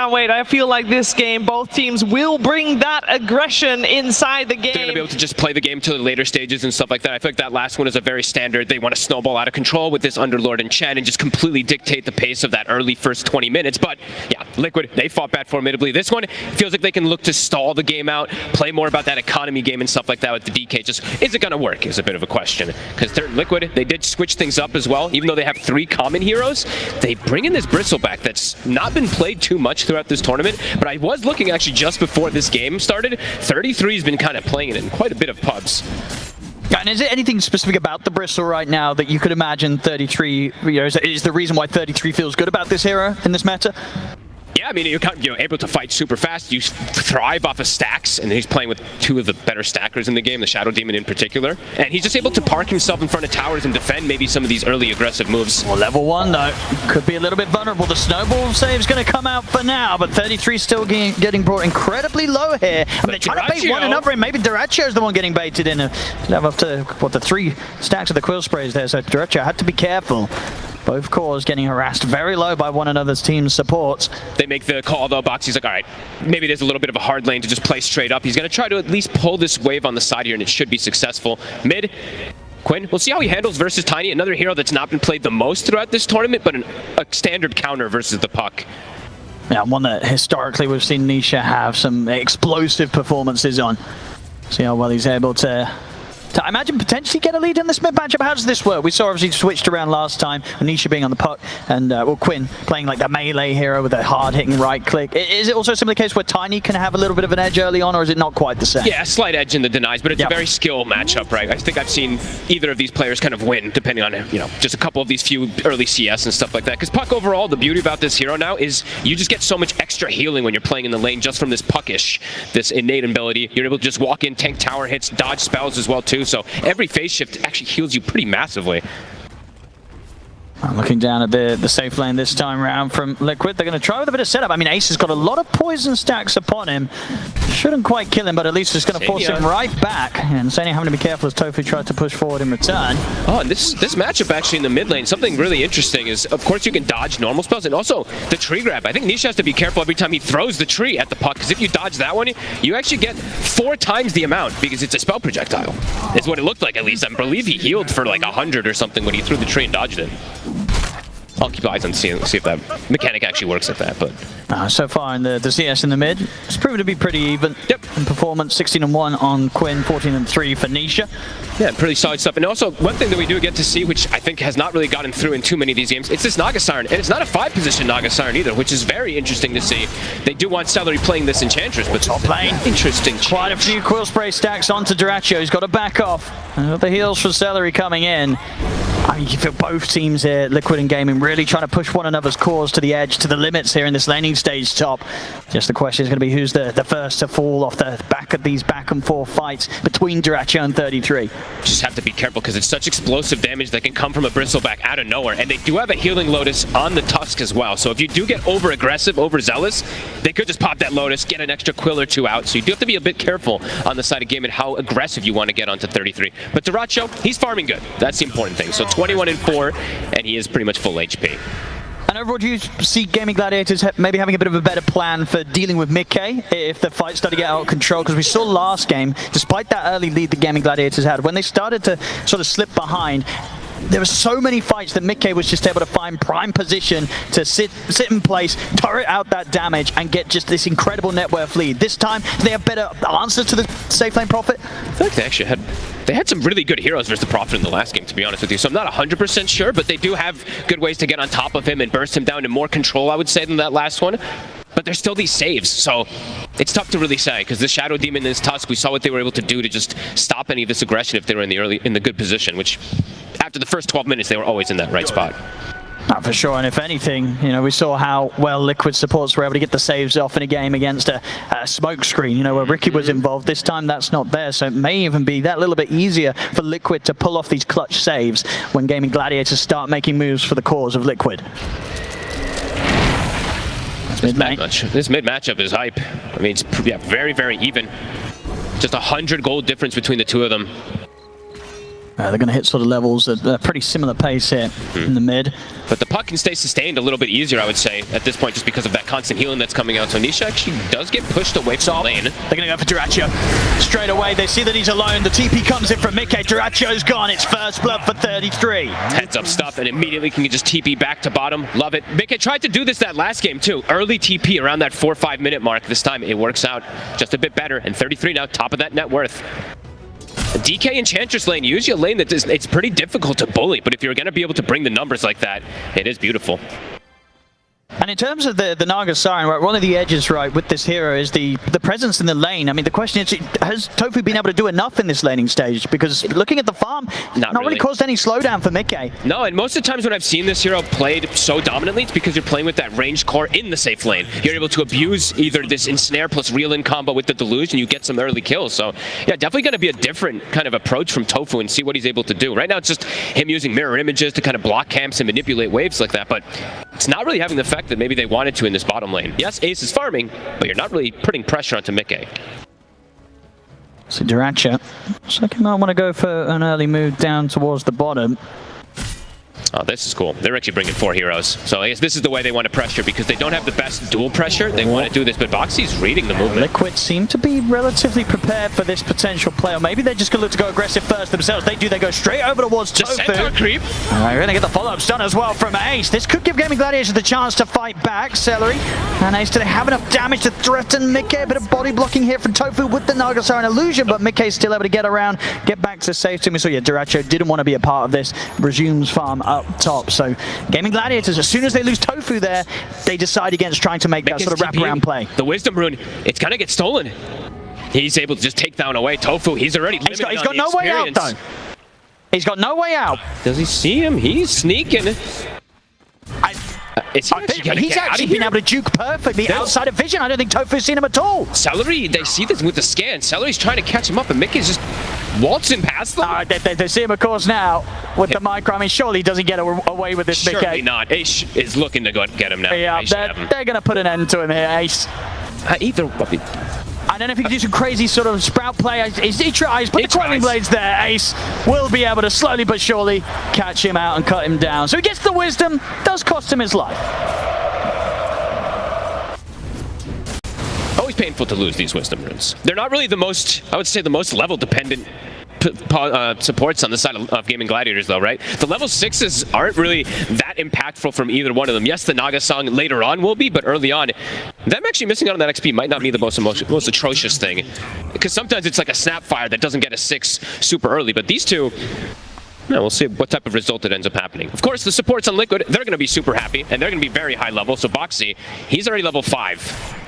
can't wait. I feel like this game, both teams will bring that aggression inside the game. They're going to be able to just play the game to the later stages and stuff like that. I feel like that last one is a very standard. They want to snowball out of control with this Underlord and Chen and just completely dictate the pace of that early first 20 minutes. But yeah, Liquid, they fought back formidably. This one feels like they can look to stall the game out, play more about that economy game and stuff like that with the DK. Just, is it going to work is a bit of a question. Because they're Liquid, they did switch things up as well. Even though they have 3 common heroes, they bring in this Bristleback that's not been played too much throughout this tournament. But I was looking actually just before this game started, 33 has been kind of playing it in quite a bit of pubs. And is there anything specific about the Bristle right now that you could imagine 33, is the reason why 33 feels good about this hero in this meta? Yeah, I mean, you're able to fight super fast. You thrive off of stacks, and he's playing with 2 of the better stackers in the game, the Shadow Demon in particular. And he's just able to park himself in front of towers and defend maybe some of these early aggressive moves. Well, level 1, though, could be a little bit vulnerable. The snowball save's going to come out for now, but 33 still getting brought incredibly low here. I mean, they're trying to bait one another, and maybe Duracio's the one getting baited in. Have up to, what, the 3 stacks of the Quill Sprays there, so Duracio had to be careful. Both cores getting harassed very low by one another's team's supports. They make the call though. Boxi's like, all right, maybe there's a little bit of a hard lane to just play straight up. He's going to try to at least pull this wave on the side here, and it should be successful. Mid, Quinn, we'll see how he handles versus Tiny, another hero that's not been played the most throughout this tournament, but a standard counter versus the puck. Yeah, one that historically we've seen Nisha have some explosive performances on. See how well he's able to I imagine potentially get a lead in this mid matchup. How does this work? We saw obviously switched around last time, Anisha being on the puck, and well, Quinn playing like the melee hero with a hard-hitting right click. Is it also simply the case where Tiny can have a little bit of an edge early on, or is it not quite the same? Yeah, a slight edge in the denies, but it's a very skill matchup, right? I think I've seen either of these players kind of win, depending on, just a couple of these few early CS and stuff like that. Because puck overall, the beauty about this hero now is you just get so much extra healing when you're playing in the lane just from this puckish, this innate ability. You're able to just walk in, tank tower hits, dodge spells as well too. So every phase shift actually heals you pretty massively. I'm looking down at the safe lane this time around from Liquid. They're going to try with a bit of setup. I mean, Ace has got a lot of poison stacks upon him. Shouldn't quite kill him, but at least it's going to force him right back. And Sania having to be careful as Tofu tried to push forward in return. Oh, and this matchup actually in the mid lane, something really interesting is, of course, you can dodge normal spells, and also the tree grab. I think Nisha has to be careful every time he throws the tree at the puck, because if you dodge that one, you actually get 4 times the amount, because it's a spell projectile. It's what it looked like, at least. I believe he healed for like 100 or something when he threw the tree and dodged it. I'll keep eyes on see if that mechanic actually works like that, but... so far in the CS in the mid, it's proven to be pretty even. Yep. In performance, 16-1 on Quinn, 14-3 for Nisha. Yeah, pretty solid stuff. And also, one thing that we do get to see, which I think has not really gotten through in too many of these games, it's this Naga Siren. And it's not a 5-position Naga Siren either, which is very interesting to see. They do want Celery playing this Enchantress, but top lane. Interesting. Quite a few Quill Spray stacks onto Duracio. He's got to back off. And the heals for Celery coming in. I mean, you feel both teams here, Liquid and Gaimin, really trying to push one another's cores to the edge, to the limits here in this laning stage top. Just the question is going to be who's the first to fall off the back of these back and forth fights between Duracio and 33. Just have to be careful because it's such explosive damage that can come from a Bristleback out of nowhere. And they do have a Healing Lotus on the Tusk as well. So if you do get over-aggressive, overzealous, they could just pop that Lotus, get an extra Quill or 2 out. So you do have to be a bit careful on the side of Gaimin how aggressive you want to get onto 33. But Duracio, he's farming good. That's the important thing. So 21-4, and he is pretty much full HP. And overall, do you see Gaimin Gladiators maybe having a bit of a better plan for dealing with mid-K if the fight started to get out of control? Because we saw last game, despite that early lead that Gaimin Gladiators had, when they started to sort of slip behind, there were so many fights that mid-K was just able to find prime position to sit in place, turret out that damage, and get just this incredible net worth lead. This time, do they have better answers to the safe lane Prophet? I feel like they actually had some really good heroes versus the Prophet in the last game, to be honest with you. So I'm not 100% sure, but they do have good ways to get on top of him and burst him down to more control, I would say, than that last one. But there's still these saves, so it's tough to really say, because the Shadow Demon and his Tusk, we saw what they were able to do to just stop any of this aggression if they were in the good position, which after the first 12 minutes, they were always in that right spot. For sure, and if anything, we saw how well Liquid supports were able to get the saves off in a game against a smoke screen, where Ricky was involved. This time that's not there, so it may even be that little bit easier for Liquid to pull off these clutch saves when Gaimin Gladiators start making moves for the cause of Liquid. This mid matchup is hype. I mean, it's very, very even. Just 100 gold difference between the two of them. They're going to hit sort of levels at a pretty similar pace here in the mid. But the puck can stay sustained a little bit easier, I would say, at this point, just because of that constant healing that's coming out. So Nisha actually does get pushed away from the lane. They're going to go for Dyrachyo. Straight away, they see that he's alone. The TP comes in from Mickey. Dyrachyo's gone. It's first blood for 33. Heads up stuff, and immediately can just TP back to bottom. Love it. Mickey tried to do this that last game, too. Early TP around that 4 or 5 minute mark. This time, it works out just a bit better. And 33 now, top of that net worth. DK Enchantress lane, usually a lane that it's pretty difficult to bully, but if you're going to be able to bring the numbers like that, it is beautiful. And in terms of the Naga Siren, right, one of the edges, right, with this hero is the presence in the lane. I mean, the question is, has Tofu been able to do enough in this laning stage? Because looking at the farm, not really caused any slowdown for Mickey. No, and most of the times when I've seen this hero played so dominantly, it's because you're playing with that ranged core in the safe lane. You're able to abuse either this ensnare plus reel-in combo with the deluge, and you get some early kills. So, yeah, definitely going to be a different kind of approach from Tofu and see what he's able to do. Right now, it's just him using mirror images to kind of block camps and manipulate waves like that, but it's not really having the effect that maybe they wanted to in this bottom lane. Yes, Ace is farming, but you're not really putting pressure onto Mickey. So Dyrachyo looks like he might want to go for an early move down towards the bottom. Oh, this is cool. They're actually bringing 4 heroes. So I guess this is the way they want to pressure because they don't have the best dual pressure. They want to do this, but Boxi's reading the movement. Liquid seem to be relatively prepared for this potential play, or maybe they're just going to look to go aggressive first themselves. They do. They go straight over towards Tofu. Centaur creep. All right, we're going to get the follow-ups done as well from Ace. This could give Gaming Gladiators the chance to fight back. Celery and Ace, do they have enough damage to threaten Mickey? A bit of body blocking here from Tofu with the Naga Siren illusion, but Mickey's still able to get around, get back to safety. So yeah, Dyrachyo didn't want to be a part of this. Resumes farm up top. So Gaming Gladiators, as soon as they lose Tofu there, they decide against trying to make that sort of wraparound play. The Wisdom Rune, it's going to get stolen. He's able to just take down away Tofu. He's already limited He's got no way out, though. He's got no way out. Does he see him? He's sneaking. He's actually been able to juke perfectly outside of vision. I don't think Tofu's seen him at all. Celery, they see this with the scan. Celery's trying to catch him up, and Mickey's just waltzing past them. They see him, of course, now with the micro. I mean, surely he doesn't get away with this, Mickey. Surely not. Ace is looking to go get him now. Yeah, they're going to put an end to him here, Ace. I don't know if he can do some crazy sort of sprout play. He tries, but the Quelling Blade's there. Ace will be able to slowly but surely catch him out and cut him down. So he gets the wisdom, does cost him his life. Always painful to lose these wisdom runes. They're not really the most, I would say, the most level dependent supports on the side of Gaming Gladiators, though, right? The level 6s aren't really that impactful from either one of them. Yes, the Naga song later on will be, but early on, them actually missing out on that XP might not be the most atrocious thing. Because sometimes it's like a Snapfire that doesn't get a 6 super early, but these two, no, we'll see what type of result it ends up happening. Of course, the supports on Liquid, they're going to be super happy, and they're going to be very high level. So Boxi, he's already level 5.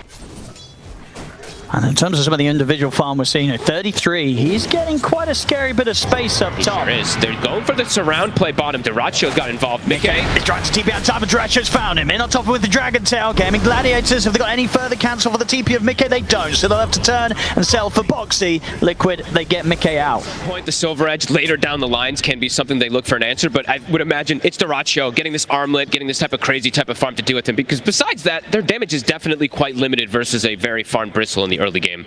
And in terms of some of the individual farm we're seeing at 33, he's getting quite a scary bit of space up top. He sure is. They're going for the surround play bottom. Dyrachyo's got involved. Mickey is trying to TP on top, and Dyrachyo's found him. In on top with the Dragon Tail. Gaming Gladiators, have they got any further cancel for the TP of Mickey? They don't. So they'll have to turn and sell for Boxi. Liquid, they get Mickey out. Point the Silver Edge later down the lines can be something they look for an answer, but I would imagine it's Dyrachyo getting this armlet, getting this type of crazy type of farm to deal with him, because besides that, their damage is definitely quite limited versus a very farmed Bristle in the early game.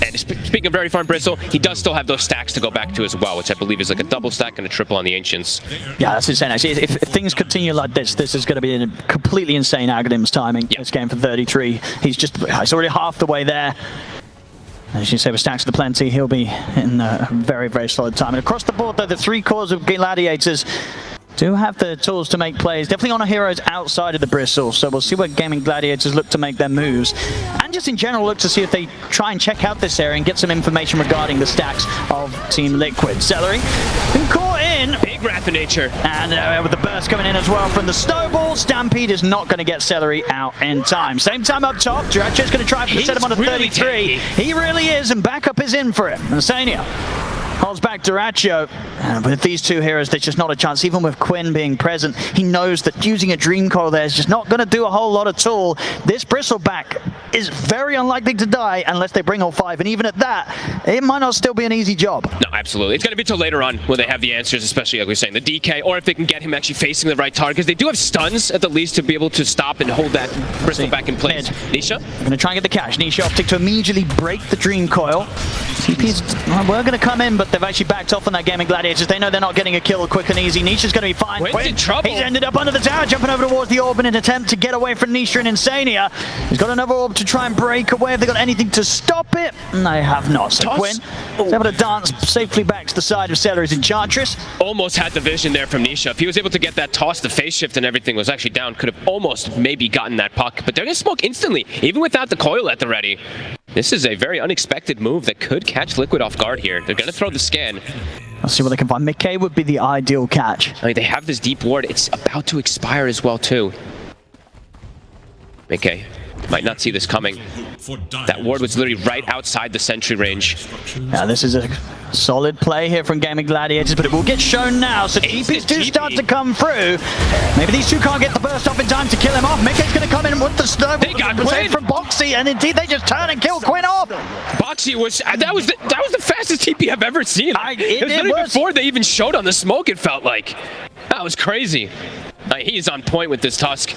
And speaking of very farm Bristle, he does still have those stacks to go back to as well, which I believe is like a double stack and a triple on the Ancients. Yeah, that's insane. Actually, if things continue like this is going to be a completely insane Agadim's timing. Yep. This game for 33. He's already half the way there. As you say, with stacks of the plenty, he'll be in a very, very solid time. And across the board, though, the 3 cores of Gladiators do have the tools to make plays. Definitely on our heroes outside of the Bristle. So we'll see what Gaming Gladiators look to make their moves. And just in general, look to see if they try and check out this area and get some information regarding the stacks of Team Liquid. Celery been caught in. Big Wrath of Nature. And with the burst coming in as well from the Snowball, Stampede is not going to get Celery out in time. Same time up top. Dyrachyo's going to try to set him on a 33. Really he really is, and backup is in for him. Nasania holds back Dyrachyo. With these 2 heroes, there's just not a chance. Even with Quinn being present, he knows that using a Dream Coil there is just not going to do a whole lot at all. This Bristleback is very unlikely to die unless they bring all 5. And even at that, it might not still be an easy job. No, absolutely. It's going to be till later on when they have the answers, especially like we were saying, the DK, or if they can get him actually facing the right target, because they do have stuns at the least to be able to stop and hold that Bristleback in place. Nisha? Going to try and get the cash. Nisha opting to immediately break the Dream Coil. TP's we're going to come in, but they've actually backed off on that Gaming Gladiators. Gladiators, they know they're not getting a kill quick and easy. Nisha's going to be fine. Quinn's in trouble. He's ended up under the tower, jumping over towards the orb in an attempt to get away from Nisha and Insania. He's got another orb to try and break away. Have they got anything to stop it? They have not. So Quinn is able to dance safely back to the side of Celery's Enchantress. Almost had the vision there from Nisha. If he was able to get that toss, the phase shift and everything was actually down, could have almost maybe gotten that puck. But they're going to smoke instantly, even without the coil at the ready. This is a very unexpected move that could catch Liquid off guard here. They're going to throw the scan. Let's see what they can find. Mickey would be the ideal catch. I mean, they have this deep ward. It's about to expire as well, too. Mickey might not see this coming. That ward was literally right outside the sentry range. Yeah, this is a solid play here from Gaimin Gladiators, but it will get shown now. So TPs do start to come through. Maybe these two can't get the burst off in time to kill him off. Mickey's going to come in with the snow. They got Quinn from Boxi, and indeed they just turn and kill Quinn off. Boxi was that was the fastest TP I've ever seen. It was literally before they even showed on the smoke. It felt like that was crazy. He's on point with this Tusk.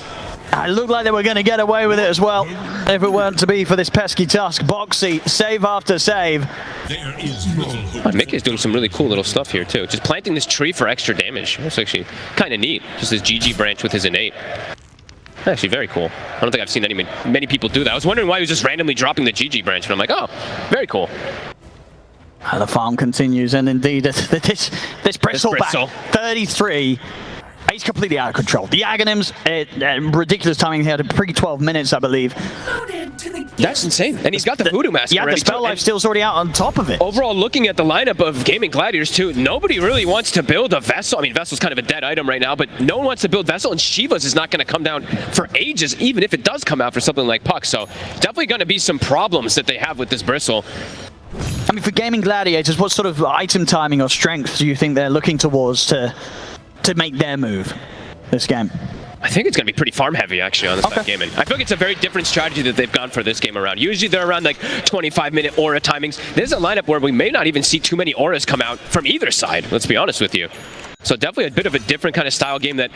It looked like they were going to get away with it as well, if it weren't to be for this pesky Tusk. Boxi, save after save. There is no hope. Mickey's doing some really cool little stuff here, too. Just planting this tree for extra damage. That's actually kind of neat. Just his GG branch with his innate. Actually, very cool. I don't think I've seen many people do that. I was wondering why he was just randomly dropping the GG branch, and I'm like, oh, very cool. The farm continues, and indeed, this bristleback, 33. He's completely out of control. The Aghanims, ridiculous timing. He had a pre-12 minutes, I believe. That's insane. And he's got the Voodoo Mask already. Yeah, the spell life steal's already out on top of it. Overall, looking at the lineup of Gaimin Gladiators too, nobody really wants to build a Vessel. I mean, Vessel's kind of a dead item right now, but no one wants to build Vessel, and Shiva's is not going to come down for ages, even if it does come out for something like Puck. So definitely going to be some problems that they have with this Bristle. I mean, for Gaimin Gladiators, what sort of item timing or strength do you think they're looking towards to make their move this game? I think it's going to be pretty farm heavy, actually, on this side of Gaimin. I feel like it's a very different strategy that they've gone for this game around. Usually they're around like 25-minute aura timings. There's a lineup where we may not even see too many auras come out from either side, let's be honest with you. So definitely a bit of a different kind of style game that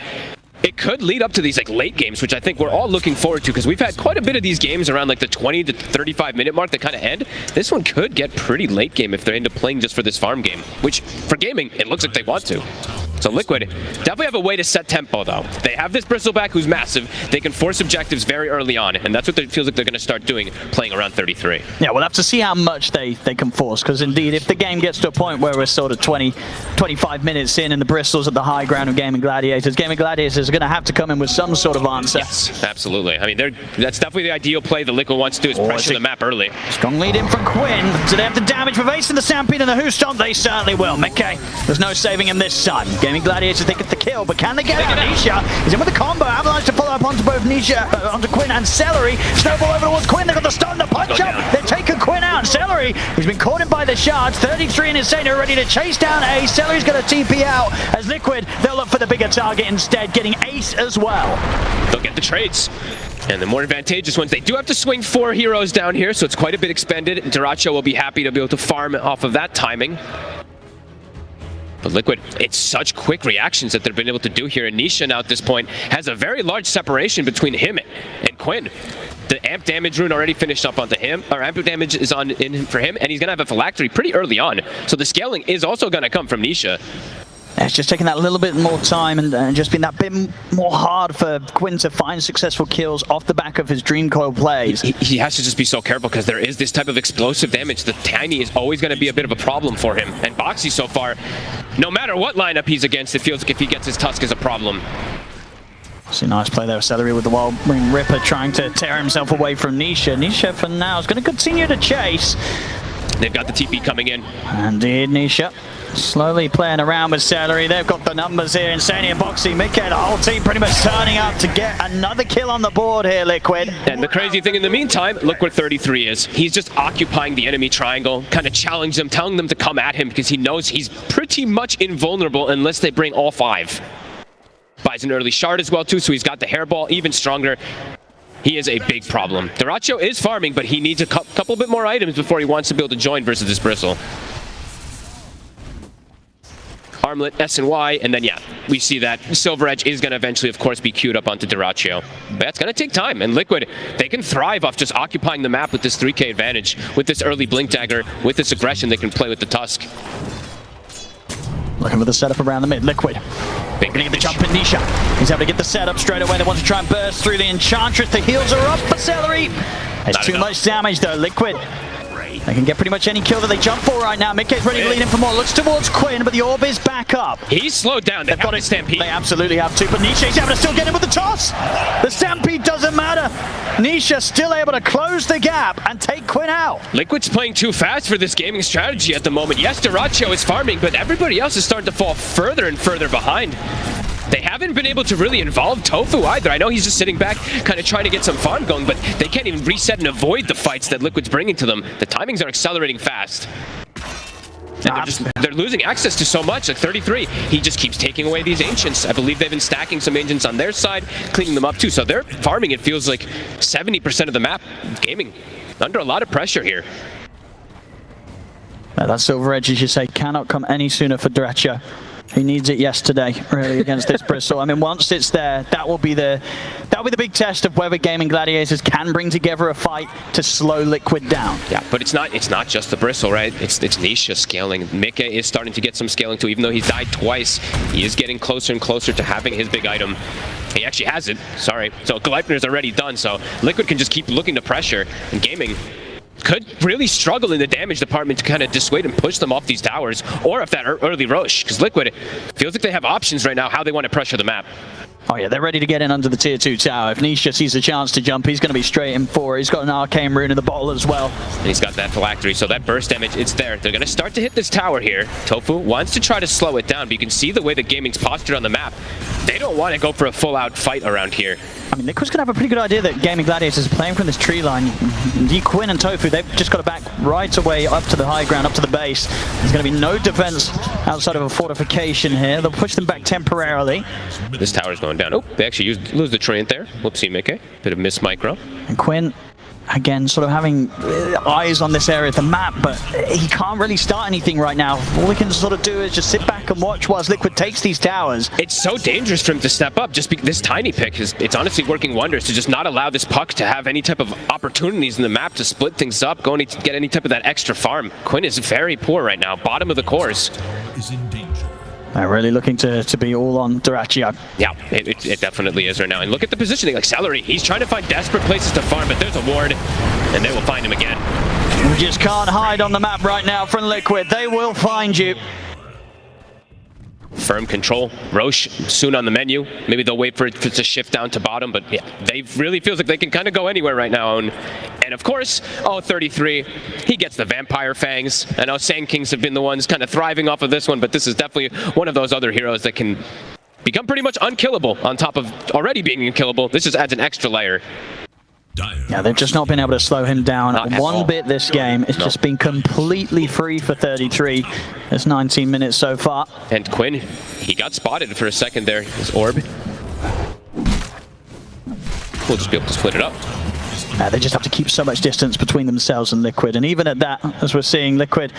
it could lead up to these like late games, which I think we're all looking forward to, because we've had quite a bit of these games around like the 20 to 35-minute mark that kind of end. This one could get pretty late game if they end up playing just for this farm game, which for Gaimin, it looks like they want to. So Liquid definitely have a way to set tempo, though. They have this Bristleback who's massive. They can force objectives very early on, and that's what it feels like they're going to start doing, playing around 33. Yeah, we'll have to see how much they can force, because indeed, if the game gets to a point where we're sort of 20, 25 minutes in and the Bristol's at the high ground of Gaimin Gladiators are going to have to come in with some sort of answer. Yes, absolutely. I mean, that's definitely the ideal play the Liquid wants to do, is pressure the map early. Strong lead in from Quinn. Do they have the damage with Ace and the Stampede and the Who Stomp? They certainly will. McKay, there's no saving him this time. Gaimin Gladiators, they get the kill, but can they get out? Nisha is in with the combo. Avalanche to follow up onto both Nisha, onto Quinn and Celery. Snowball over towards Quinn. They got the stun, the punch up. They're taking Quinn out. Celery, he's been caught in by the shards. 33 and Insane are ready to chase down Ace. Celery's going to TP out as Liquid. They'll look for the bigger target instead, getting Ace as well. They'll get the trades. And the more advantageous ones, they do have to swing 4 heroes down here, so it's quite a bit expended. Duracho will be happy to be able to farm off of that timing. But Liquid, it's such quick reactions that they've been able to do here. And Nisha now at this point has a very large separation between him and Quinn. The amp damage rune already finished up onto him, or amp damage is in for him, and he's going to have a phylactery pretty early on. So the scaling is also going to come from Nisha. It's just taking that little bit more time and just been that bit more hard for Quinn to find successful kills off the back of his Dream Coil plays. He has to just be so careful, because there is this type of explosive damage. The Tiny is always going to be a bit of a problem for him. And Boxi so far, no matter what lineup he's against, it feels like if he gets his Tusk is a problem. See, nice play there, Celery with the Wild Ring Ripper trying to tear himself away from Nisha. Nisha for now is going to continue to chase. They've got the TP coming in. Indeed, Nisha slowly playing around with Celery. They've got the numbers here. Insania, Boxi, Mickey, the whole team pretty much turning up to get another kill on the board here, Liquid. And the crazy thing in the meantime, look where 33 is. He's just occupying the enemy triangle, kind of challenging them, telling them to come at him, because he knows he's pretty much invulnerable unless they bring all 5. Buys an early shard as well, too, so he's got the hairball even stronger. He is a big problem. Duracho is farming, but he needs a couple bit more items before he wants to be able to join versus this Bristle. Armlet, S and Y, and then yeah, we see that Silver Edge is going to eventually, of course, be queued up onto Duracho. But that's going to take time, and Liquid, they can thrive off just occupying the map with this 3k advantage. With this early Blink Dagger, with this aggression, they can play with the Tusk. Looking for the setup around the mid. Liquid. Big Gonna get the jump in Nisha. He's able to get the setup straight away. They want to try and burst through the Enchantress. The heals are up for Celery. It's too much damage though. Liquid. They can get pretty much any kill that they jump for right now. Mickey's ready to lead in for more. Looks towards Quinn, but the orb is back up. He's slowed down. They've got to stampede. They absolutely have to, but Nisha's able to still get him with the toss. The stampede doesn't matter. Nisha still able to close the gap and take Quinn out. Liquid's playing too fast for this gaming strategy at the moment. Yes, Dyrachyo is farming, but everybody else is starting to fall further and further behind. They haven't been able to really involve Tofu either. I know he's just sitting back, kind of trying to get some farm going, but they can't even reset and avoid the fights that Liquid's bringing to them. The timings are accelerating fast. And they're losing access to so much, like 33. He just keeps taking away these Ancients. I believe they've been stacking some Ancients on their side, cleaning them up too. So they're farming, it feels like 70% of the map. Gaming under a lot of pressure here. That Silver Edge, as you say, cannot come any sooner for Dyrachyo. He needs it yesterday, really, against this Bristle. I mean, once it's there, that'll be the big test of whether Gaimin Gladiators can bring together a fight to slow Liquid down. Yeah, but it's not just the Bristle, right? It's Nisha scaling. Mika is starting to get some scaling too, even though he's died twice. He is getting closer and closer to having his big item. He actually has it. Sorry. So Gleichner's already done. So Liquid can just keep looking to pressure, and Gaming could really struggle in the damage department to kind of dissuade and push them off these towers, or if that early rush, because Liquid feels like they have options right now how they want to pressure the map. Oh yeah, they're ready to get in under the tier 2 tower. If Nisha sees a chance to jump, he's going to be straight in for it. He's got an arcane rune in the bottle as well. And he's got that phylactery, so that burst damage, it's there. They're going to start to hit this tower here. Tofu wants to try to slow it down, but you can see the way that Gaming's postured on the map. They don't want to go for a full-out fight around here. I mean, Liquid's going to have a pretty good idea that Gaimin Gladiators are playing from this tree line. Quinn and Tofu, they've just got to back right away up to the high ground, up to the base. There's going to be no defense outside of a fortification here. They'll push them back temporarily. This tower's going down. Oh, they actually lose the Treant there. Whoopsie, Mickey. Bit of miss micro. And Quinn, again, sort of having eyes on this area of the map, but he can't really start anything right now. All he can sort of do is just sit back and watch whilst Liquid takes these towers. It's so dangerous for him to step up. Just this tiny pick, it's honestly working wonders to just not allow this puck to have any type of opportunities in the map to split things up, go and get any type of that extra farm. Quinn is very poor right now, bottom of the cores. Is in danger. They're really looking to be all on Dyrachyo. Yeah, it definitely is right now. And look at the positioning, like Celery. He's trying to find desperate places to farm, but there's a ward, and they will find him again. We just can't hide on the map right now from Liquid. They will find you. Firm control. Roche soon on the menu. Maybe they'll wait for it to shift down to bottom, but yeah, they really feels like they can kind of go anywhere right now. And of course, 33, he gets the Vampire Fangs. I know Sand Kings have been the ones kind of thriving off of this one, but this is definitely one of those other heroes that can become pretty much unkillable on top of already being unkillable. This just adds an extra layer. Yeah, they've just not been able to slow him down one bit this game. It's just been completely free for 33. It's 19 minutes so far. And Quinn, he got spotted for a second there. His orb. We'll just be able to split it up. They just have to keep so much distance between themselves and Liquid. And even at that, as we're seeing Liquid,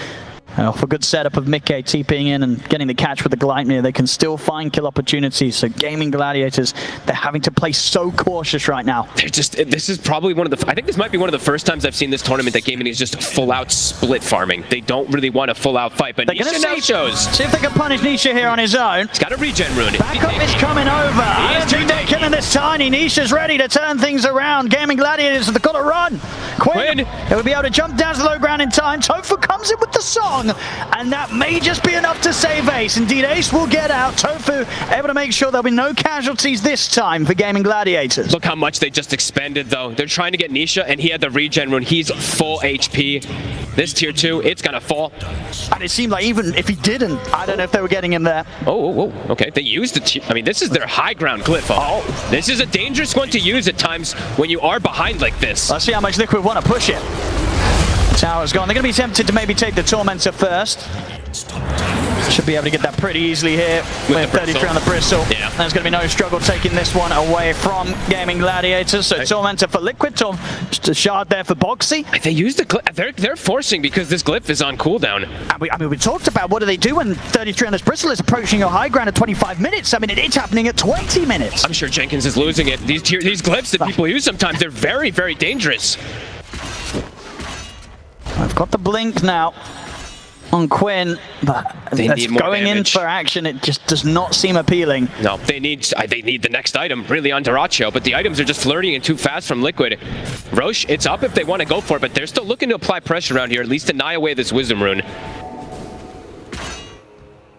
for good setup of Mickey TPing in and getting the catch with the Gleipnir, they can still find kill opportunities. So Gaimin Gladiators, they're having to play so cautious right now. They're just, this is probably one of the, I think this might be one of the first times I've seen this tournament that Gaimin is just full out split farming. They don't really want a full out fight, but Nisha now shows. See if they can punish Nisha here on his own. He's got a regen rune. Backup is coming over. I don't think they're killing this tiny. Nisha's ready to turn things around. Gaimin Gladiators have got to run. Quinn, they will be able to jump down to the low ground in time. Tofu comes in with the song, and that may just be enough to save Ace. Indeed, Ace will get out. Tofu able to make sure there'll be no casualties this time for Gaimin Gladiators. Look how much they just expended, though. They're trying to get Nisha, and he had the regen rune. He's full HP. This tier 2, it's gonna fall. And it seemed like even if he didn't, I don't know if they were getting him there. Oh, okay. They used the, I mean, this is their high ground glyph. Oh, this is a dangerous one to use at times when you are behind like this. Let's see how much Liquid want to push it. Tower's gone. They're going to be tempted to maybe take the Tormentor first. Should be able to get that pretty easily here with 33 on the Bristle. Yeah. There's going to be no struggle taking this one away from Gaimin Gladiators. So Tormentor for Liquid, just a shard there for Boxi. They used the glyph. They're forcing because this glyph is on cooldown. I mean, we talked about what do they do when 33 on this Bristle is approaching your high ground at 25 minutes. I mean, it's happening at 20 minutes. I'm sure Jenkins is losing it. These glyphs that people use sometimes, they're very, very dangerous. I've got the blink now. on Quinn, but going in for action, it just does not seem appealing. No, they need the next item really on Duracho, but the items are just flirting in too fast from Liquid. Roche, it's up if they want to go for it, but they're still looking to apply pressure around here, at least deny away this Wisdom Rune.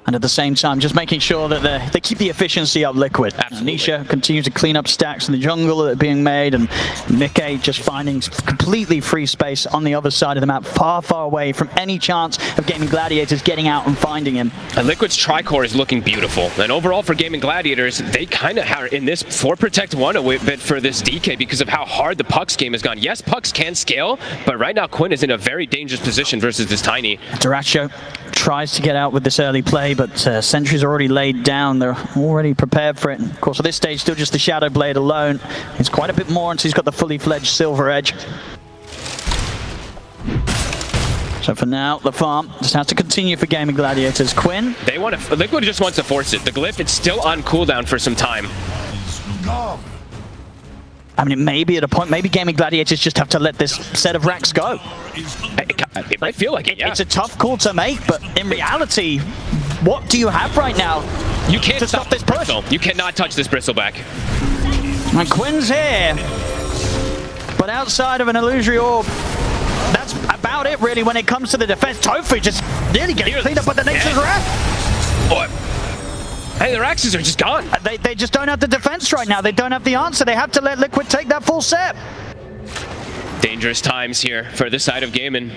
And at the same time, just making sure that they keep the efficiency up, Liquid. Absolutely. Nisha continues to clean up stacks in the jungle that are being made, and Mickey just finding completely free space on the other side of the map, far, far away from any chance of Gaimin Gladiators getting out and finding him. And Liquid's Tricore is looking beautiful. And overall for Gaimin Gladiators, they kind of are in this 4 Protect 1 a bit for this DK because of how hard the Pucks game has gone. Yes, Pucks can scale, but right now Quinn is in a very dangerous position versus this Tiny. Duracho tries to get out with this early play, but sentries are already laid down. They're already prepared for it. And of course, at this stage, still just the Shadow Blade alone. It's quite a bit more until he's got the fully fledged Silver Edge. So for now, the farm just has to continue for Gaimin Gladiators. Quinn? They want to. Liquid just wants to force it. The Glyph, it's still on cooldown for some time. I mean, it may be at a point, maybe Gaimin Gladiators just have to let this set of racks go. It might feel like it, yeah. It's a tough call to make, but in reality, what do you have right now? You can't to stop this push. Bristle. You cannot touch this Bristleback. And Quinn's here, but outside of an illusory orb, that's about it really when it comes to the defense. Tofu just nearly getting cleaned up by the Nature's Wrath. Boy. Hey, their axes are just gone. They just don't have the defense right now. They don't have the answer. They have to let Liquid take that full set. Dangerous times here for the side of Gaimin.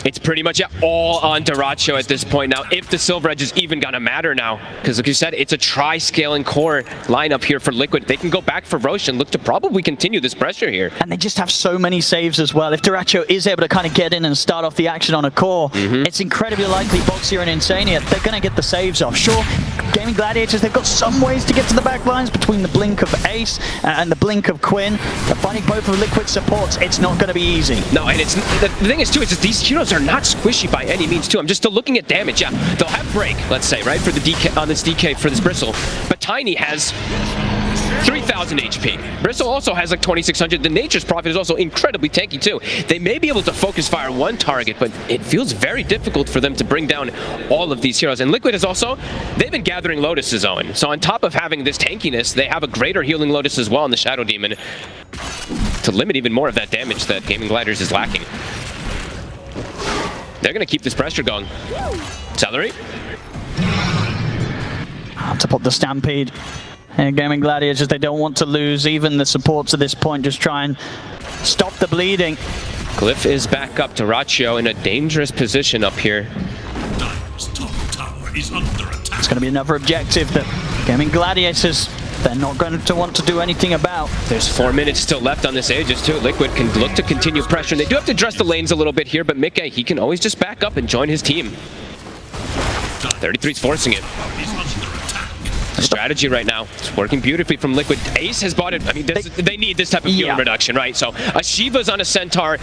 It's pretty much all on Duracho at this point now, if the Silver Edge is even gonna matter now. Because like you said, it's a tri-scaling core lineup here for Liquid. They can go back for Roche and look to probably continue this pressure here. And they just have so many saves as well. If Duracho is able to kind of get in and start off the action on a core, it's incredibly likely Boxi and Insania, they're gonna get the saves off. Sure, Gaimin Gladiators, they've got some ways to get to the back lines between the blink of Ace and the blink of Quinn. But finding both of Liquid supports, it's not gonna be easy. No, and it's the thing is too, is that these heroes are not squishy by any means too. I'm just still looking at damage. Yeah, they'll have break, let's say, right, for the DK on this DK for this Bristle. But Tiny has 3,000 HP. Bristle also has like 2,600. The Nature's Prophet is also incredibly tanky too. They may be able to focus fire one target, but it feels very difficult for them to bring down all of these heroes. And Liquid is also, they've been gathering Lotus's own. So on top of having this tankiness, they have a greater healing Lotus as well in the Shadow Demon to limit even more of that damage that Gaimin Gladiators is lacking. They're going to keep this pressure going. Celery. To put the Stampede. And Gaimin Gladiators, they don't want to lose even the supports at this point. Just try and stop the bleeding. Glyph is back up. Duracho in a dangerous position up here. Is under attack. It's going to be another objective that Gaimin Gladiators, they're not going to want to do anything about. There's 4 minutes still left on this Aegis too. Liquid can look to continue pressure. They do have to address the lanes a little bit here, but Mickey, he can always just back up and join his team. 33's forcing it. The strategy right now, it's working beautifully from Liquid. Ace has bought it. I mean, they need this type of healing reduction, right? So a Shiva's on a Centaur.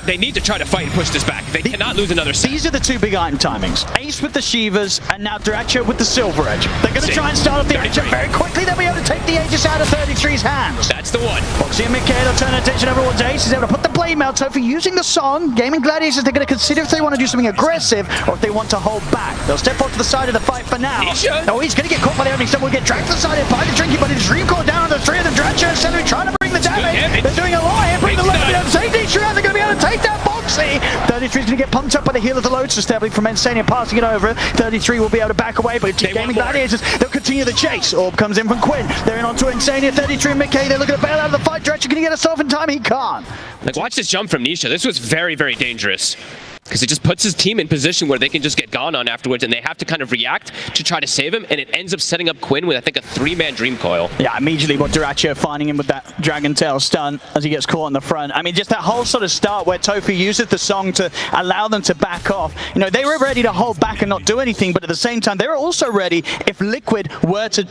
They need to try to fight and push this back. They cannot lose another set. These are the two big item timings. Ace with the Shivas, and now Duracho with the Silver Edge. They're going to try and start off the action very quickly. They'll be able to take the Aegis out of 33's hands. That's the one. Boxi and Mickey, they'll turn attention over towards Ace. He's able to put the blade mail. So for using the song, Gaimin Gladiators, they're going to consider if they want to do something aggressive or if they want to hold back. They'll step off to the side of the fight for now. Oh, he's going to get caught by the opening step. We'll get dragged to the side and find the Drinky, but it's Dream Core down on the three of them. Duracho and Celery trying to bring the damage. They're doing a lot here. Bring the load down. Safety throughout. They're going to be able to take that Boxi. 33's going to get pumped up by the heel of the load sustainably from Insania, passing it over. 33 will be able to back away, but Gaimin Gladiators, they'll continue the chase. Orb comes in from Quinn. They're in onto Insania. 33 and Mickey, they're looking to bail out of the fight. Duracho, can he get us off in time? He can't. Like, watch this jump from Nisha. This was very, very dangerous. Because it just puts his team in position where they can just get gone on afterwards, and they have to kind of react to try to save him, and it ends up setting up Quinn with, I think, a 3-man Dream Coil. Yeah, immediately what Duracho finding him with that Dragon Tail stun as he gets caught in the front. I mean, just that whole sort of start where Tofu uses the song to allow them to back off. You know, they were ready to hold back and not do anything, but at the same time, they were also ready if Liquid were to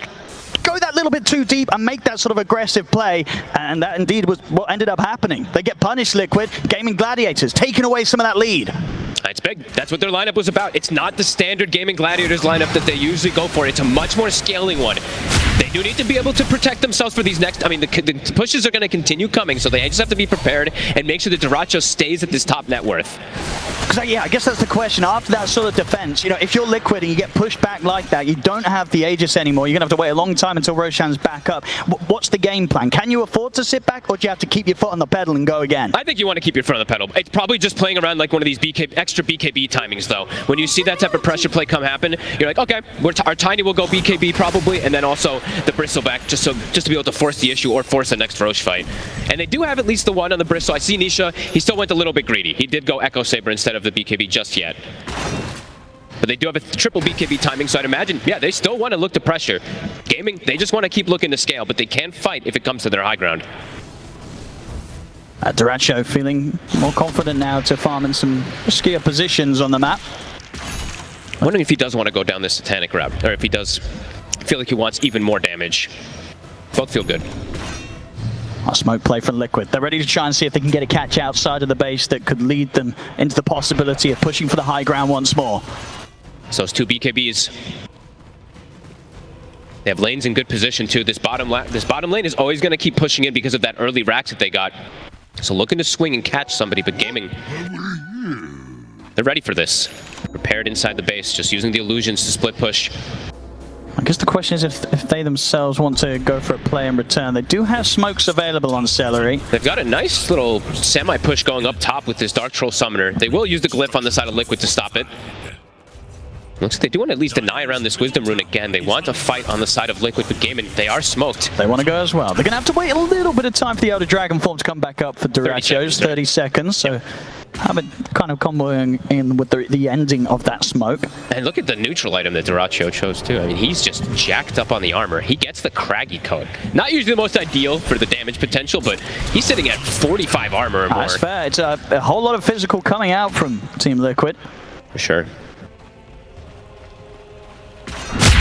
go that little bit too deep and make that sort of aggressive play, and that indeed was what ended up happening. They get punished, Liquid. Gaimin Gladiators taking away some of that lead. It's big. That's what their lineup was about. It's not the standard Gaimin Gladiators lineup that they usually go for. It's a much more scaling one. They do need to be able to protect themselves for these next... I mean, the pushes are going to continue coming, so they just have to be prepared and make sure that Duracho stays at this top net worth. Because yeah, I guess that's the question. After that sort of defense, you know, if you're Liquid and you get pushed back like that, you don't have the Aegis anymore. You're going to have to wait a long time until Roshan's back up. What's the game plan? Can you afford to sit back, or do you have to keep your foot on the pedal and go again? I think you want to keep your foot on the pedal. It's probably just playing around like one of these extra BKB timings, though. When you see that type of pressure play come happen, you're like, okay, our Tiny will go BKB probably, and then also the Bristleback just to be able to force the issue or force the next Roche fight. And they do have at least the one on the Bristle. I see Nisha, he still went a little bit greedy. He did go Echo Saber instead of the BKB just yet. But they do have a triple BKB timing, so I'd imagine, yeah, they still want to look to pressure. Gaming, they just want to keep looking to scale, but they can fight if it comes to their high ground. Duracho feeling more confident now to farm in some riskier positions on the map. I'm wondering if he does want to go down this Satanic route, or if he does feel like he wants even more damage. Both feel good. A smoke play from Liquid. They're ready to try and see if they can get a catch outside of the base that could lead them into the possibility of pushing for the high ground once more. So it's two BKBs. They have lanes in good position too. This bottom lane is always going to keep pushing in because of that early racks that they got. So looking to swing and catch somebody, but Gaming, they're ready for this. Prepared inside the base, just using the illusions to split push. I guess the question is if they themselves want to go for a play in return. They do have smokes available on Celery. They've got a nice little semi-push going up top with this Dark Troll Summoner. They will use the glyph on the side of Liquid to stop it. Looks like they do want to at least deny around this Wisdom Rune again. They want to fight on the side of Liquid, but Gaimin, they are smoked. They want to go as well. They're going to have to wait a little bit of time for the Elder Dragon form to come back up for Duracho's. 30 seconds, so have it kind of comboing in with the ending of that smoke. And look at the neutral item that Duracho chose too. I mean, he's just jacked up on the armor. He gets the Craggy Coat. Not usually the most ideal for the damage potential, but he's sitting at 45 armor or more. That's fair. It's a whole lot of physical coming out from Team Liquid. For sure.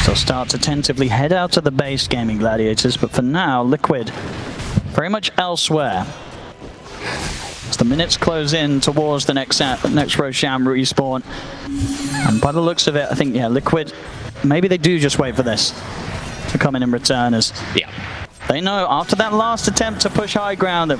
So start to tentatively head out to the base, Gaming Gladiators, but for now, Liquid very much elsewhere. As the minutes close in towards the next Roshan respawn. And by the looks of it, I think, yeah, Liquid, maybe they do just wait for this to come in and return, as they know after that last attempt to push high ground, it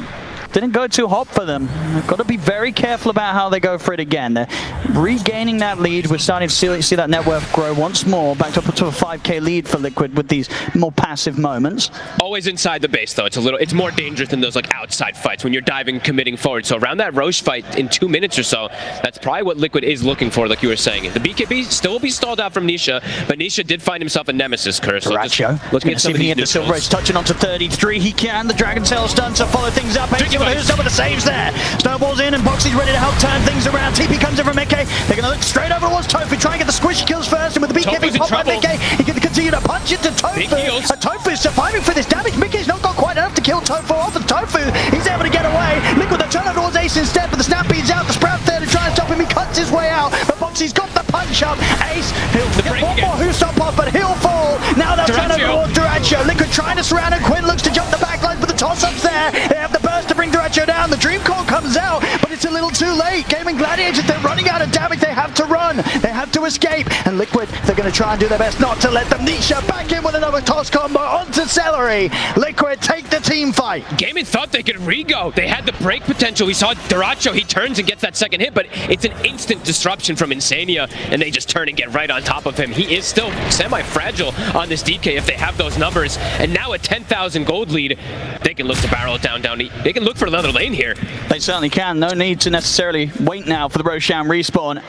didn't go too hot for them. They've got to be very careful about how they go for it again. They're regaining that lead. We're starting to see that net worth grow once more, back up to a 5k lead for Liquid with these more passive moments. Always inside the base though. It's more dangerous than those like outside fights when you're diving, committing forward. So around that Roche fight in 2 minutes or so, that's probably what Liquid is looking for, like you were saying. The BKB still will be stalled out from Nisha, but Nisha did find himself a Nemesis curse. So Duracho, looking at some of these the Silver Edge touching onto 33. He can. The Dragon Tail's done to follow things up. Some of the saves there. Snowball's in and Boxy's ready to help turn things around. TP comes in from Mickey. They're going to look straight over towards Tofu, try and get the squishy kills first. And with the BKB pop by Mickey, he can continue to punch into Tofu. Tofu is surviving for this damage. Mickey's not got quite enough to kill Tofu off. And Tofu, he's able to get away. Liquid, they turn over towards Ace instead, but the Snapbede's out. The Sprout there to try and stop him. He cuts his way out. But Boxy's got the punch up. Ace, he'll get one more who stop off, but he'll fall. Now they'll turn over towards Duracho. Liquid trying to surround him. Quinn looks to jump the back line, but the toss-up's there. They have the burst to bring Duracho down. The Dream Core comes out, but it's a little too late. Gaming Gladiators, they're running out of damage. They have to run. They have to escape. And Liquid, they're going to try and do their best not to let them. Nisha back in with another toss combo onto Celery. Liquid take the team fight. Gaimin thought they could re-go. They had the break potential. We saw Duracho, he turns and gets that second hit, but it's an instant disruption from Insania, and they just turn and get right on top of him. He is still semi-fragile on this DK if they have those numbers. And now a 10,000 gold lead, they can look to barrel it down. They can look for another lane here. They certainly can. No need to necessarily wait now for the Roshan respawn.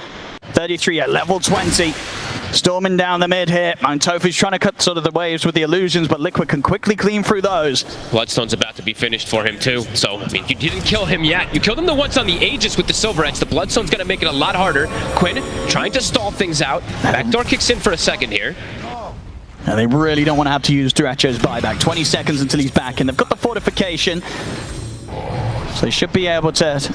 33 at level 20. Storming down the mid here. And Tofu's trying to cut sort of the waves with the illusions, but Liquid can quickly clean through those. Bloodstone's about to be finished for him too. So, I mean, you didn't kill him yet. You killed him the once on the Aegis with the Silver Edge. The Bloodstone's going to make it a lot harder. Quinn trying to stall things out. Backdoor kicks in for a second here. Now they really don't want to have to use Duracho's buyback. 20 seconds until he's back, and they've got the fortification. So they should be able to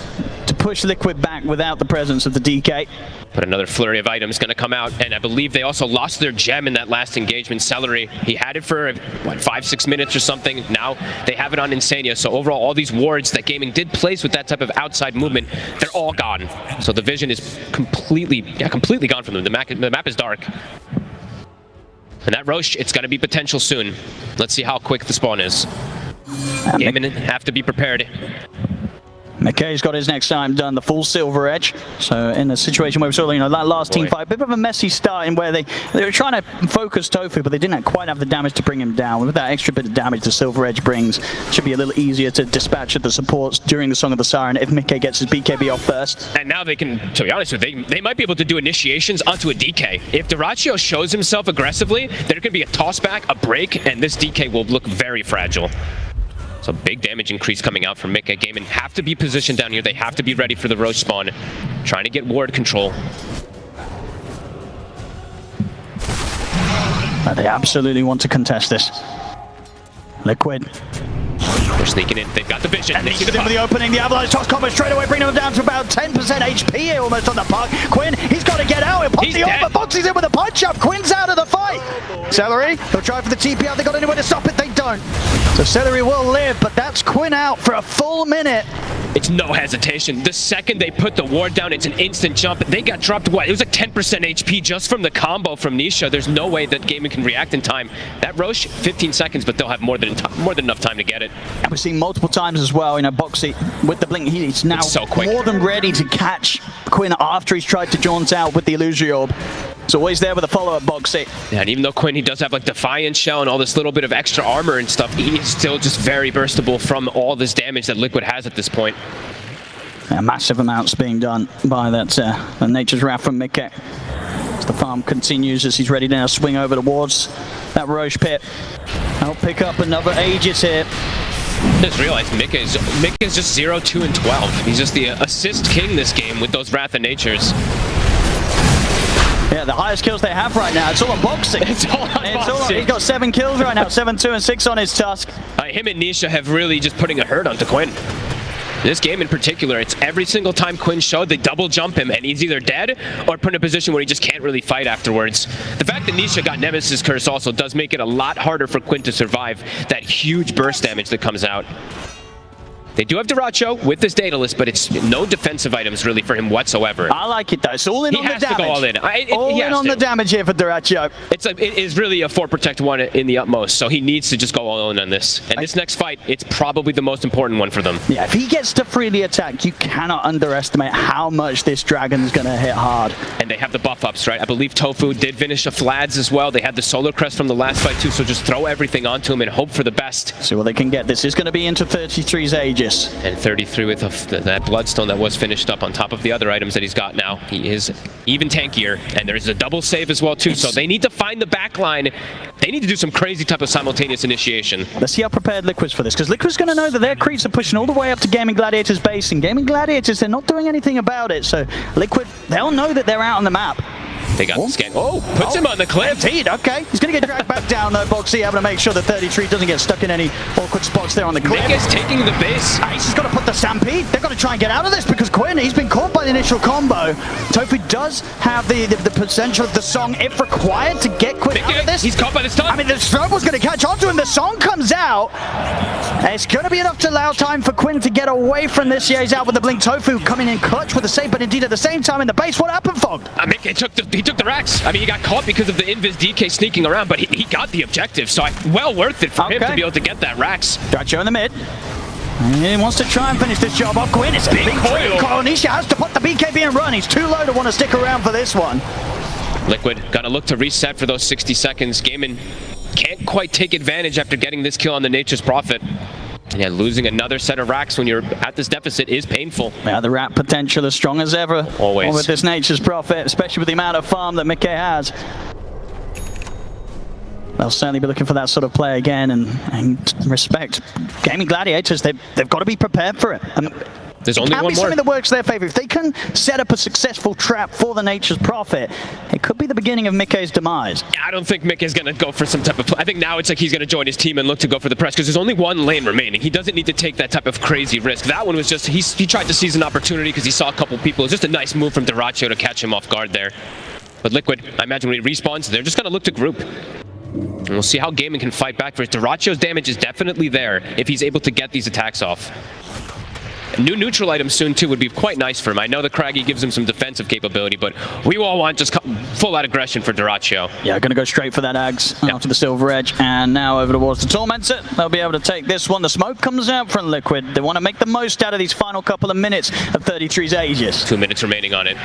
push Liquid back without the presence of the DK. But another flurry of items going to come out, and I believe they also lost their gem in that last engagement. Celery, he had it for, what, 5-6 minutes or something. Now they have it on Insania. So overall, all these wards that Gaming did place with that type of outside movement, they're all gone. So the vision is completely gone from them. The map is dark. And that Roche, it's going to be potential soon. Let's see how quick the spawn is. Gaimin have to be prepared. McKay's got his next time done, the full Silver Edge. So in a situation where we saw, that last team fight, a bit of a messy start in where they were trying to focus Tofu, but they didn't quite have the damage to bring him down. With that extra bit of damage the Silver Edge brings, it should be a little easier to dispatch of the supports during the Song of the Siren if McKay gets his BKB off first. And now they can, to be honest with you, they might be able to do initiations onto a DK. If Dyrachyo shows himself aggressively, there could be a tossback, a break, and this DK will look very fragile. So big damage increase coming out from Mika. Gaimin have to be positioned down here. They have to be ready for the Roche spawn. Trying to get ward control. They absolutely want to contest this. Liquid. They're sneaking in. They've got the vision. And he's in with the opening. The Avalanche toss combo straight away, bringing him down to about 10% HP here almost on the puck. Quinn, he's got to get out. He's dead. Boxi's in with a punch up. Quinn's out of the fight. Celery, they'll try for the TP out. They got anywhere to stop it. They don't. So Celery will live, but that's Quinn out for a full minute. It's no hesitation. The second they put the ward down, it's an instant jump. They got dropped, what? It was like 10% HP just from the combo from Nisha. There's no way that Gaimin can react in time. That Roche, 15 seconds, but they'll have more than enough time to get it. And we've seen multiple times as well, Boxi with the blink, he's now so quick. More than ready to catch Quinn after he's tried to jaunt out with the Illusory Orb. It's always there with a follow-up, Boxi. Yeah, and even though Quinn, he does have like Defiant Shell and all this little bit of extra armor and stuff, he is still just very burstable from all this damage that Liquid has at this point. Yeah, massive amounts being done by that Nature's Wrath from Mikke. As the farm continues, as he's ready to now swing over towards that Roche pit. I'll pick up another Aegis here. Just realized Mikke is just 0, 2, and 12. He's just the assist king this game with those Wrath of Natures. Yeah, the highest kills they have right now. It's all on Boxi. It's all on Boxi. He's got 7 kills right now, 7, 2, and 6 on his Tusk. Him and Nisha have really just putting a hurt onto Quinn. This game in particular, it's every single time Quinn showed, they double jump him, and he's either dead or put in a position where he just can't really fight afterwards. The fact that Nisha got Nemesis Curse also does make it a lot harder for Quinn to survive that huge burst damage that comes out. They do have Dyrachyo with this data list, but it's no defensive items really for him whatsoever. I like it though. It's all in on the damage. He has to go all in. All in on the damage here for Dyrachyo. It is really a 4 protect 1 in the utmost, so he needs to just go all in on this. And this next fight, it's probably the most important one for them. Yeah, if he gets to freely attack, you cannot underestimate how much this dragon's going to hit hard. And they have the buff ups, right? I believe Tofu did finish a Flads as well. They had the Solar Crest from the last fight too, so just throw everything onto him and hope for the best. See what they can get. This is going to be into 33's Aegis. And 33 with that Bloodstone that was finished up on top of the other items that he's got now. He is even tankier, and there's a double save as well too, so they need to find the back line. They need to do some crazy type of simultaneous initiation. Let's see how prepared Liquid's for this, because Liquid's going to know that their creeps are pushing all the way up to Gaimin Gladiators base, and Gaimin Gladiators, they're not doing anything about it, so Liquid, they'll know that they're out on the map. They got the scan. Oh, puts him on the cliff. Indeed, okay. He's going to get dragged back down though, Boxi, having to make sure that 33 doesn't get stuck in any awkward spots there on the cliff. Nick is taking the base. He's just got to put the Stampede. They've got to try and get out of this because Quinn, he's been caught by the initial combo. Tofu does have the potential of the Song, if required, to get Quinn out of this. He's caught by the stun. I mean, the Strobel's going to catch onto him. The Song comes out. It's going to be enough to allow time for Quinn to get away from this. Yeah, he's out with the blink. Tofu coming in clutch with the save, but indeed at the same time in the base, what happened, Fog? He took the racks. I mean, he got caught because of the Invis DK sneaking around, but he got the objective, so well worth it for him to be able to get that racks. Dyrachyo in the mid. He wants to try and finish this job off. Quinn, it's a big coil. Nisha has to put the BKB and run. He's too low to want to stick around for this one. Liquid gotta look to reset for those 60 seconds. Gaimin can't quite take advantage after getting this kill on the Nature's Prophet. Yeah, losing another set of racks when you're at this deficit is painful. Yeah, the rat potential as strong as ever. Always. With this Nature's Prophet, especially with the amount of farm that Mikke has. They'll certainly be looking for that sort of play again and respect. Gaimin Gladiators, they've got to be prepared for it. There's only one more. Something that works in their favor. If they can set up a successful trap for the Nature's Prophet, it could be the beginning of Mikke's demise. Yeah, I don't think Mikke is going to go for some type of play. I think now it's like he's going to join his team and look to go for the press, because there's only one lane remaining. He doesn't need to take that type of crazy risk. That one was just, he tried to seize an opportunity because he saw a couple people. It was just a nice move from Dyrachyo to catch him off guard there. But Liquid, I imagine when he respawns, they're just going to look to group. And we'll see how Gaimin can fight back for it. Dyrachyo's damage is definitely there if he's able to get these attacks off. A new neutral item soon too would be quite nice for him. I know the Craggy gives him some defensive capability, but we all want just full out aggression for Dyrachyo. Yeah, going to go straight for that Ags after the Silver Edge, and now over towards the Tormentor. They'll be able to take this one. The smoke comes out from Liquid. They want to make the most out of these final couple of minutes of 33's Aegis. 2 minutes remaining on it.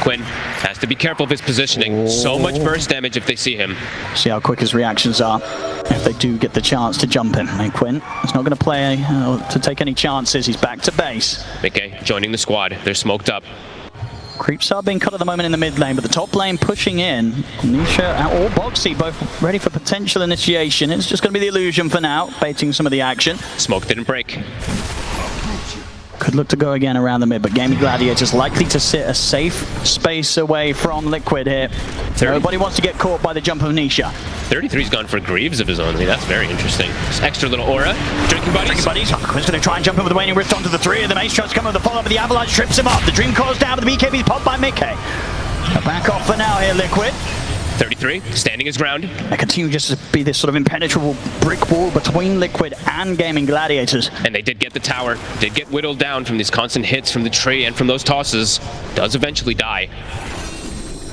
Quinn has to be careful of his positioning. So much burst damage if they see him. See how quick his reactions are if they do get the chance to jump him. And Quinn is not going to play to take any chances. He's back to base. Mickey joining the squad. They're smoked up. Creeps are being cut at the moment in the mid lane, but the top lane pushing in. Nisha or Boxi both ready for potential initiation. It's just going to be the illusion for now, baiting some of the action. Smoke didn't break. Could look to go again around the mid, but Gaimin Gladiators likely to sit a safe space away from Liquid here. Nobody wants to get caught by the jump of Nisha. 33's gone for Greaves of his own. I mean, that's very interesting. This extra little aura. Drinking buddies. Quinn's going to try and jump over the Waning Rift onto the three of them. Ace tries to come over the follow-up, but the Avalanche trips him up. The Dream Core's down, but the BKB's popped by Mickey. Back off for now here, Liquid. 33 standing his ground. They continue just to be this sort of impenetrable brick wall between Liquid and Gaimin Gladiators. And they did get the tower, did get whittled down from these constant hits from the tree and from those tosses. Does eventually die.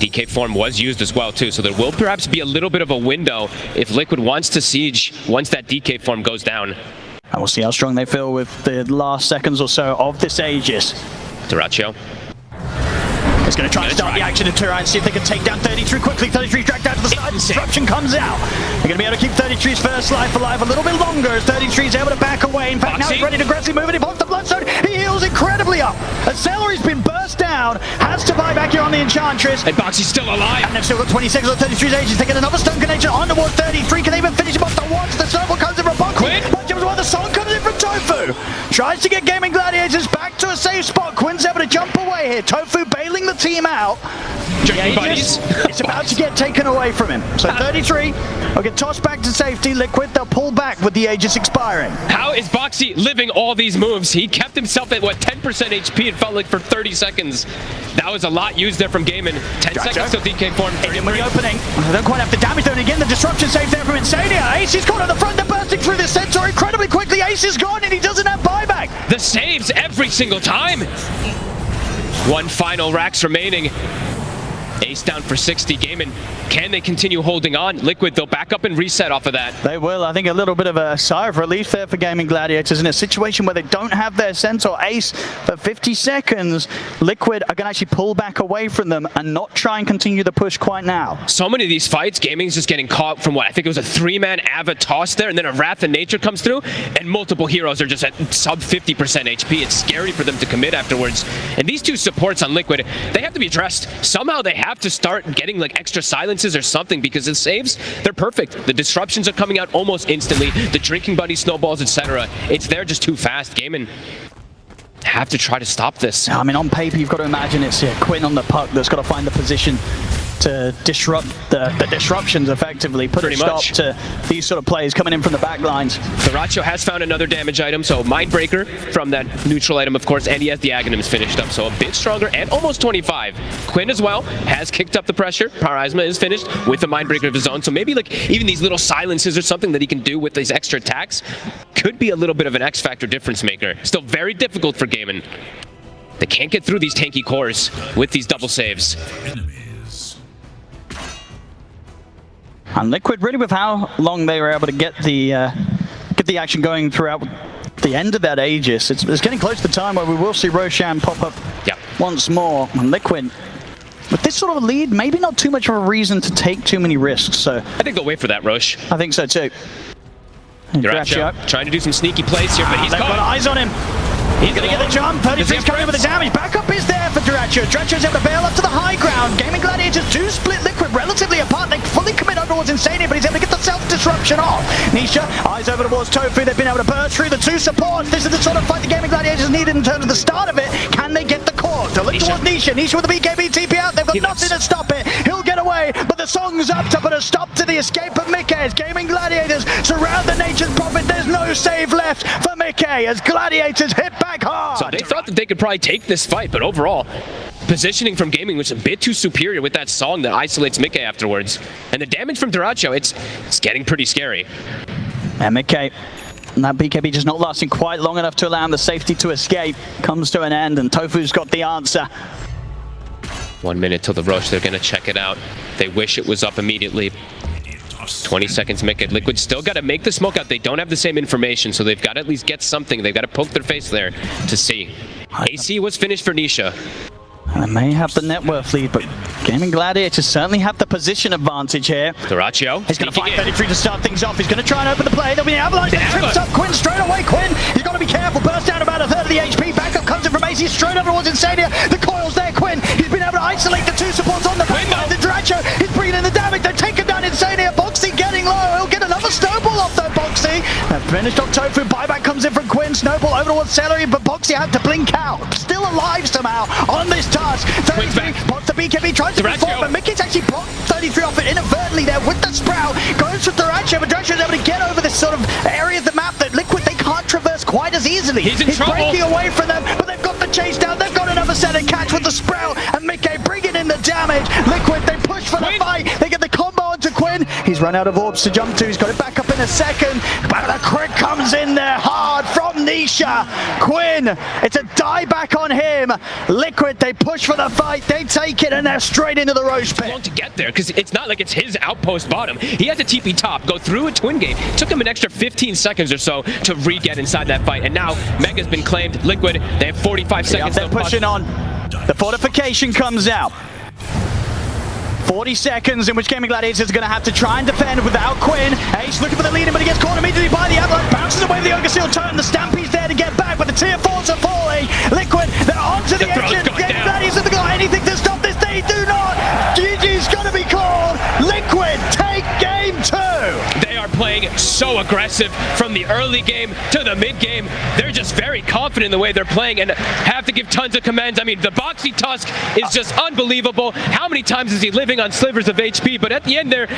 DK form was used as well too, so there will perhaps be a little bit of a window if Liquid wants to siege once that DK form goes down. And we'll see how strong they feel with the last seconds or so of this Aegis. Dyrachyo. He's going to try and start the action in Turai and see if they can take down 33 quickly. 33's dragged out to the side. Disruption comes out. They're going to be able to keep 33's first life alive a little bit longer as 33's able to back away. In fact, now he's ready to aggressively move it. He blocks the Bloodstone. He heals incredibly up. As Celery's been burst down, has to buy back here on the Enchantress. And Boxi's still alive. And they've still got 20 seconds on 33's Aegis. They get another stone connection on towards 33. Can they even finish him off the once? The snowball comes in from Boxi. The song comes in from Tofu. Tries to get Gaimin Gladiators back to a safe spot. Quinn's able to jump away here. Tofu bailing the team out. Buddies. It's about to get taken away from him. So 33 will get tossed back to safety. Liquid, they'll pull back with the Aegis expiring. How is Boxi living all these moves? He kept himself at, what, 10% HP, it felt like, for 30 seconds. That was a lot used there from Gaimin. 10 seconds till DK form. In with the opening. They don't quite have the damage though. Again, the disruption saved there from Insania. Ace is caught on the front. They're bursting through this Centaur incredibly quickly. Ace is gone and he doesn't have buyback. The saves every single time. One final Rax remaining. Ace down for 60. Gaimin, can they continue holding on? Liquid, they'll back up and reset off of that. They will. I think a little bit of a sigh of relief there for Gaimin Gladiators in a situation where they don't have their Centaur Ace for 50 seconds. Liquid are going to actually pull back away from them and not try and continue the push quite now. So many of these fights, Gaming's just getting caught from what? I think it was a 3-man Ava toss there, and then a Wrath of Nature comes through, and multiple heroes are just at sub 50% HP. It's scary for them to commit afterwards. And these two supports on Liquid, they have to be addressed. Somehow they have to start getting like extra silences or something, because the saves, they're perfect. The disruptions are coming out almost instantly. The drinking buddy snowballs, etc. It's there just too fast. Gaimin have to try to stop this. I mean, on paper, you've got to imagine it's Quinn on the puck that's got to find the position to disrupt the disruptions effectively, put a stop to these sort of players coming in from the back lines. Dyrachyo has found another damage item, so Mindbreaker from that neutral item, of course, and he has the Aghanims finished up, so a bit stronger and almost 25. Quinn as well has kicked up the pressure. Parasma is finished with the Mindbreaker of his own, so maybe like even these little silences or something that he can do with these extra attacks could be a little bit of an X-Factor difference maker. Still very difficult for Gaimin. They can't get through these tanky cores with these double saves. And Liquid, really with how long they were able to get the action going throughout the end of that Aegis, it's getting close to the time where we will see Roshan pop up once more. And Liquid, with this sort of a lead, maybe not too much of a reason to take too many risks. So I think they'll wait for that, Roche. I think so too. Dyrachyo trying to do some sneaky plays here, but he's got eyes on him. He's going to get the jump. 33's coming in with the damage. Backup is there for Dyrachyo. Dyrachyo's able to bail up to the high ground. Gaimin Gladiators do split Liquid relatively apart. They fully commit up towards Insania, but he's able to get the self-disruption off. Nisha, eyes over towards Tofu. They've been able to burst through the two supports. This is the sort of fight the Gaimin Gladiators needed in terms of the start of it. Can they get the core? To look towards Nisha. Nisha with the BKB TP out. They've got nothing to stop it. He'll get away, but the song's up to put a stop to the escape of Mickey as Gaimin Gladiators surround the Nature's Prophet. There's no save left for Mickey as Gladiators hit back hard. So they thought that they could probably take this fight, but overall, positioning from Gaimin was a bit too superior with that song that isolates Mickey afterwards. And the damage from Dyrachyo, it's getting pretty scary. And Mickey And that BKB just not lasting quite long enough to allow him the safety to escape. Comes to an end, and Tofu's got the answer. 1 minute till the rush. They're going to check it out. They wish it was up immediately. 20 seconds make it. Liquid still got to make the smoke out. They don't have the same information, so they've got to at least get something. They've got to poke their face there to see. AC was finished for Nisha. They may have the net worth lead, but Gaimin Gladiators certainly have the position advantage here. Doraccio. He's going to fight 33 to start things off. He's going to try and open the play. There'll be an avalanche that trips up Quinn straight away. Quinn, you've got to be careful. Burst down about a third of the HP. Backup comes in from AC straight over towards Insania. The coil's there. Quinn, he's been able to isolate the two supports on the back line. The Doraccio, he's bringing in the damage. They've taken down Insania. Boxi getting low. He'll get another snowball off though, Boxi. They've finished off Tofu. Buyback comes in from Quinn. Snowball over towards Celery, but Boxi had to blink out. Still alive somehow on this task. 33 pops the BKB, tries to perform, but Mickey's actually blocked 33 off it inadvertently there with the Sprout. Goes for Doraccio, but Doraccio is able to get over this sort of area of the map that Liquid they can't traverse quite as easily. He's breaking away from them, but they've got the chase down. They've got another set of catch with the Sprout, and Mickey bringing in the damage. Liquid, they push for the fight. They get the combo onto Quinn. He's run out of orbs to jump to. He's got it back up in a second, but the crit comes in there hard from Nisha. Quinn, it's a dieback on him. Liquid, they push for the fight. They take it, and they're straight into the Roche pit. Long to get there, because it's not like it's his outpost bottom. He has a TP top, go through a twin gate. Took him an extra 15 seconds or so to re-get inside that fight, and now Mega's been claimed. Liquid, they have 45 seconds. They're pushing on. The fortification comes out. 40 seconds in which Gaimin Gladiators are going to have to try and defend without Quinn. Ace looking for the lead, but he gets caught immediately by the avalanche. Bounces away with the Ogre Seal turn. The Stampede's there to get back, but the tier 4s are falling. Liquid, they're onto the engine. Gaimin Gladiators have got anything to stop this. They do not. GG's going to be called. Liquid take game 2. They are playing so aggressive from the early game to the mid game. They're just very confident in the way they're playing and have to give tons of commends. I mean, the Boxi Tusk is just unbelievable. How many times is he living on slivers of HP? But at the end there,